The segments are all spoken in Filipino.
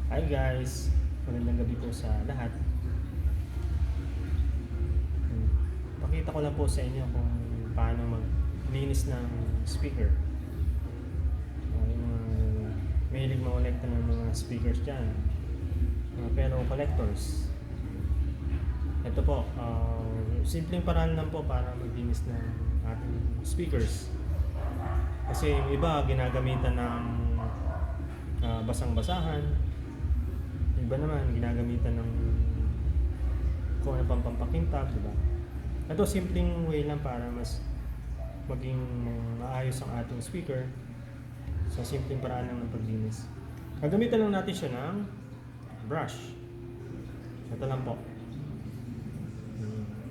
Hi guys, magandang gabi po sa lahat. Pakita ko lang po sa inyo kung paano maglinis ng speaker. Yung mga mahilig mangolekta ng mga speakers dyan, pero collectors. Ito po, simpleng paraan lang po para maglinis ng ating speakers. Kasi yung iba ginagamitan ng basang-basahan, yung iba naman ginagamitan ng kung ano pang pampakintab, diba? Ito simpleng way lang para mas maging maayos ang ating speaker sa simpleng paraan lang ng paglinis. Gagamitan lang natin siya ng brush. Ito lang po.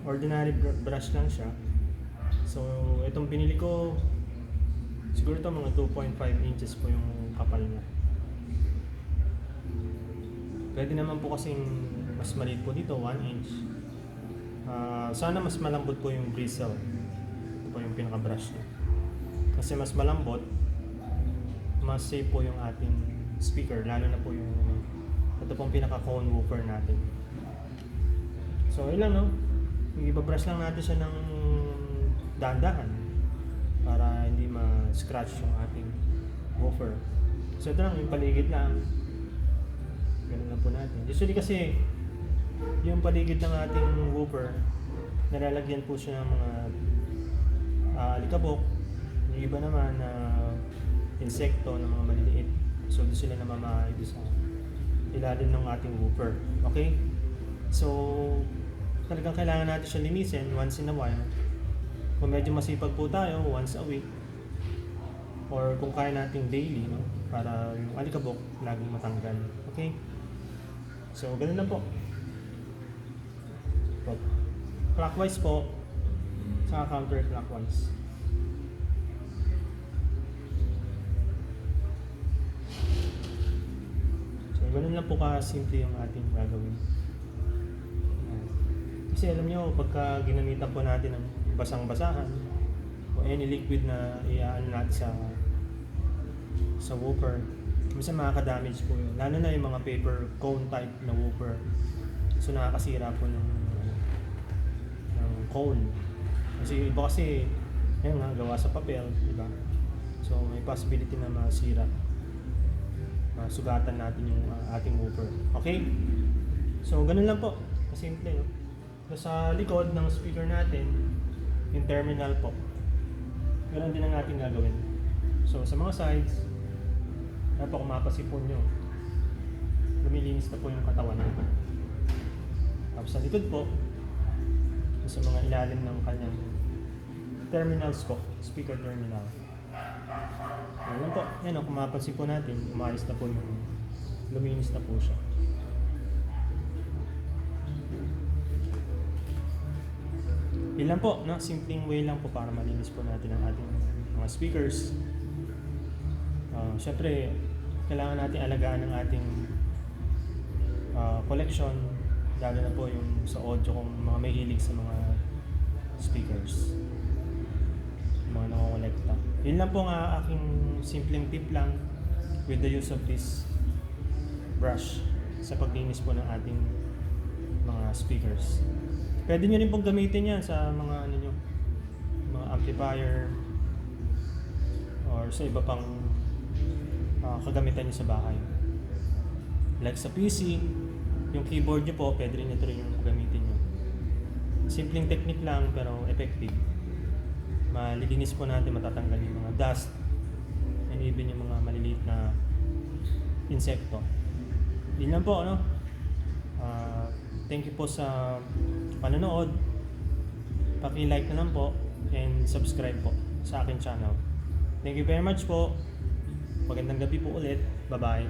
Ordinary brush lang siya. So, itong pinili ko, siguro ito mga 2.5 inches po yung kapal niya. Pwede naman po kasing mas maliit po dito, 1 inch. Sana mas malambot po yung bristle. Ito po yung pinaka-brush niya. Kasi mas malambot, mas safe po yung ating speaker. Lalo na po yung ito pong pinaka-cone woofer natin. So, yun lang, no? Ibabrush lang natin siya ng dahan-dahan para hindi ma-scratch yung ating woofer. So, ito lang, yung paligid lang. Ganun lang po natin. Usually kasi, yung paligid ng ating woofer, nalalagyan po siya ng mga alikabok. Yung iba naman na insekto na mga maliliit. So, doon sila namamahay sa ilalim ng ating woofer. Okay? So, talagang kailangan natin siya linisin once in a while. Kung medyo masipag po tayo, once a week. Or kung kaya natin daily, no? Para yung alikabok laging matanggal. Okay? So, ganun lang po. Clockwise po, saka counterclockwise. So, ganun lang po ka-simple yung ating gagawin. Kasi alam nyo, pagka ginamitan po natin ng basang-basahan o any liquid na iaano natin sa woofer, minsan makaka-damage po yun. Lalo na yung mga paper cone type na woofer. So nakakasira po ng cone. Kasi iba kasi, ayun nga, gawa sa papel, di ba? So may possibility na masira. Masugatan natin yung ating woofer. Okay? So ganun lang po. Kasimple, no? Sa likod ng speaker natin, yung terminal po. Ganun din ang ating gagawin. So sa mga sides, ano po kung mapasipon nyo, lumilinis na po yung katawan nyo. Tapos sa likod po, sa mga ilalim ng kanyang terminals po, speaker terminal. Ayan po, yan o, kung mapansin po natin, umayos na po yung, luminis na po siya. Ilan po, no? Simpleng way lang po para malinis po natin ang ating mga speakers. Siyempre, kailangan natin alagaan ng ating collection, lalo na po yung sa audio kung mga may hilig sa mga speakers, mga nakongolekta. Yun lang po ang aking simpleng tip lang with the use of this brush sa paglinis po ng ating mga speakers. Pwede nyo rin pong gamitin yan sa mga ano nyo, mga amplifier or sa iba pang kagamitan nyo sa bahay. Like sa PC, yung keyboard nyo po, pwede rin ito rin yung gamitin nyo. Simpleng technique lang pero effective. Malilinis po natin, matatanggal yung mga dust and even yung mga maliliit na insekto. Yun lang po, ano? Thank you po sa panonood. Paki-like na lang po and subscribe po sa akin channel. Thank you very much po. Magandang gabi po ulit. Bye-bye.